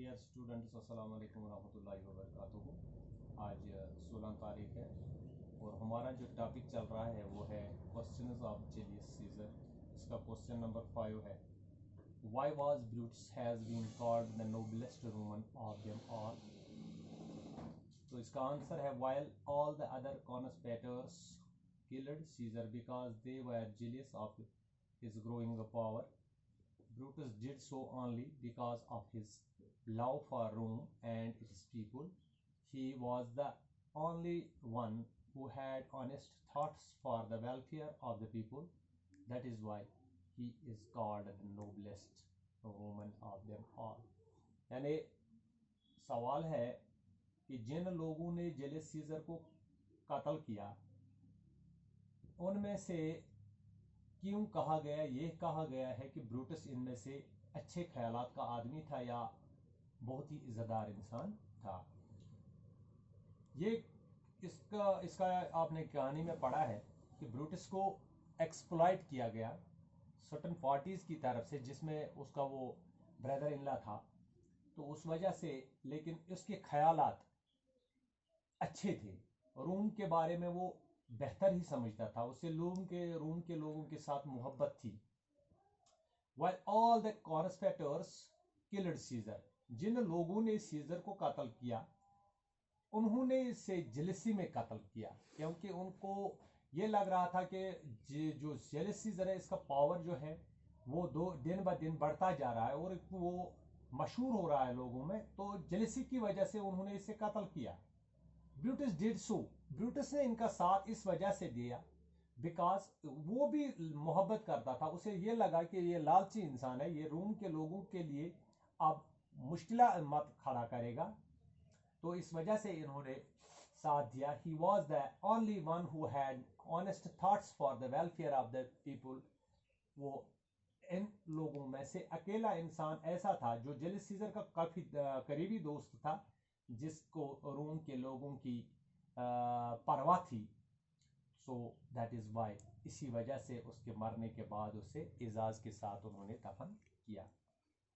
Dear students, अस्सलाम वालेकुम रहमतुल्लाहि व बरकातुहू। आज 16 तारीख है और हमारा जो टॉपिक चल रहा है वो है क्वेश्चंस ऑफ जुलियस सीजर। इसका क्वेश्चन नंबर 5 है, why was Brutus has been called the noblest Roman of them all. तो इसका आंसर है, while all the other conspirators killed Caesar because they were jealous of his growing power, Brutus did so only because of his love for Rome and its people. He was the only one who had honest thoughts for the welfare of the people. That is why he is called the noblest Roman of them all. यानी सवाल है कि जिन लोगों ने Julius scissor को कत्ल किया उनमें से क्यों कहा गया, ये कहा गया है कि ब्रूटस इनमें से अच्छे ख्यालात का आदमी था या बहुत ही इज्जतदार इंसान था। ये इसका आपने कहानी में पढ़ा है कि ब्रूटस को एक्सप्लॉइट किया गया सर्टन पार्टीज की तरफ से, जिसमें उसका वो ब्रदर इन लॉ था, तो उस वजह से, लेकिन उसके ख्यालात अच्छे थे, रोम के बारे में वो बेहतर ही समझता था, उससे रोम के लोगों के साथ मोहब्बत थी। While all the conspirators killed Caesar, जिन लोगों ने सीजर को कत्ल किया उन्होंने इसे जेलसी में कत्ल किया, क्योंकि उनको ये लग रहा था कि जो जेलस सीजर है इसका पावर जो है वो दिन ब दिन बढ़ता जा रहा है और वो मशहूर हो रहा है लोगों में, तो जेलसी की वजह से उन्होंने इसे कत्ल किया। ब्रूटस डिड सो, ब्रूटस ने इनका साथ इस वजह से दिया बिकॉज वो भी मोहब्बत करता था, उसे ये लगा कि ये लालची इंसान है, ये रोम के लोगों के लिए अब मुश्किल मत खड़ा करेगा, तो इस वजह से इन्होंने साथ दिया। He was the only one who had honest thoughts for the welfare of the people. वो इन लोगों में से अकेला इंसान ऐसा था जो जुलियस सीजर का काफी करीबी दोस्त था, जिसको रोम के लोगों की परवाह थी। सो दैट इज वाई, इसी वजह से उसके मरने के बाद उसे एजाज के साथ उन्होंने दफन किया।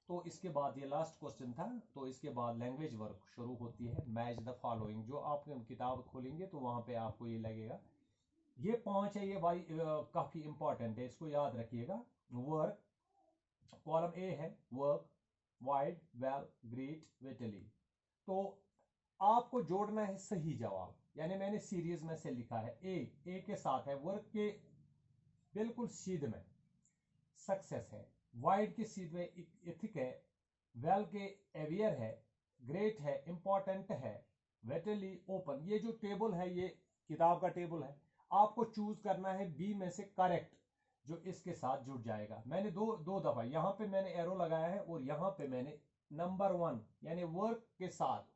तो इसके बाद ये लास्ट क्वेश्चन था, तो इसके बाद लैंग्वेज वर्क शुरू होती है, मैच द फॉलोइंग। जो आप किताब खोलेंगे तो वहां पे आपको ये लगेगा, ये 5 है, ये भाई काफी इंपॉर्टेंट है, इसको याद रखिएगा। वर्क, कॉलम ए है वर्क, वाइड, वेल, ग्रेट, विटली। तो आपको जोड़ना है सही जवाब, यानी मैंने सीरीज में से लिखा है ए के साथ है वर्क के बिल्कुल सीध में सक्सेस है, वाइड के सीध में इथिक है, वेल के एवियर है, ग्रेट है, इंपॉर्टेंट है, वेटली ओपन। ये जो टेबल है ये किताब का टेबल है, आपको चूज करना है बी में से करेक्ट जो इसके साथ जुड़ जाएगा। मैंने दो दफा यहां पे मैंने एरो लगाया है और यहां पे मैंने नंबर 1 यानी वर्क के साथ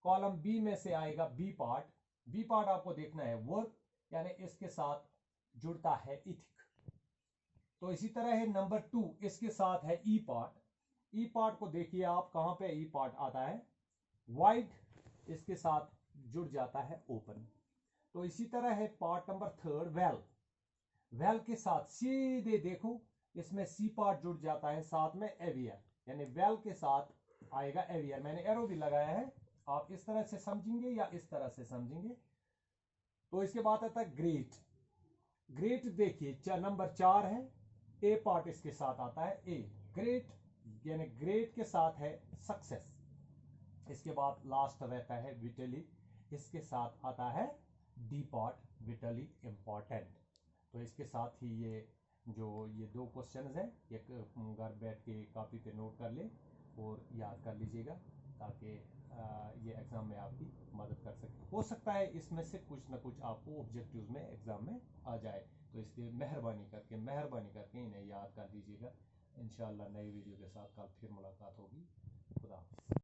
कॉलम बी में से आएगा बी पार्ट। बी पार्ट आपको देखना है वर्क, यानी इसके साथ जुड़ता है इथिक। तो इसी तरह है नंबर 2, इसके साथ है ई पार्ट। ई पार्ट को देखिए आप, कहां पे ई पार्ट आता है, वाइड, इसके साथ जुड़ जाता है ओपन। तो इसी तरह है पार्ट नंबर 3 वेल, वेल के साथ सीधे देखो इसमें सी पार्ट जुड़ जाता है, साथ में एवियर, यानी वेल के साथ आएगा एवियर। मैंने एरो भी लगाया है, आप इस तरह से समझेंगे या इस तरह से समझेंगे। तो इसके बाद आता है ग्रेट। ग्रेट देखिए नंबर 4 है, ए पार्ट इसके साथ आता है ए, ग्रेट, यानी ग्रेट के साथ है सक्सेस। इसके बाद लास्ट रहता है विटली, इसके साथ आता है डी पार्ट, विटली इंपॉर्टेंट। तो इसके साथ ही ये 2 क्वेश्चंस हैं, एक घर बैठ के कॉपी पे नोट कर ले और याद कर लीजिएगा, ताकि ये एग्जाम में आपकी मदद कर सके। हो सकता है इसमें से कुछ ना कुछ आपको ऑब्जेक्टिव्स में एग्जाम में आ जाए, तो इसलिए मेहरबानी करके इन्हें याद कर लीजिएगा। इंशाल्लाह नई वीडियो के साथ कल फिर मुलाकात होगी। खुदा हाफिज़।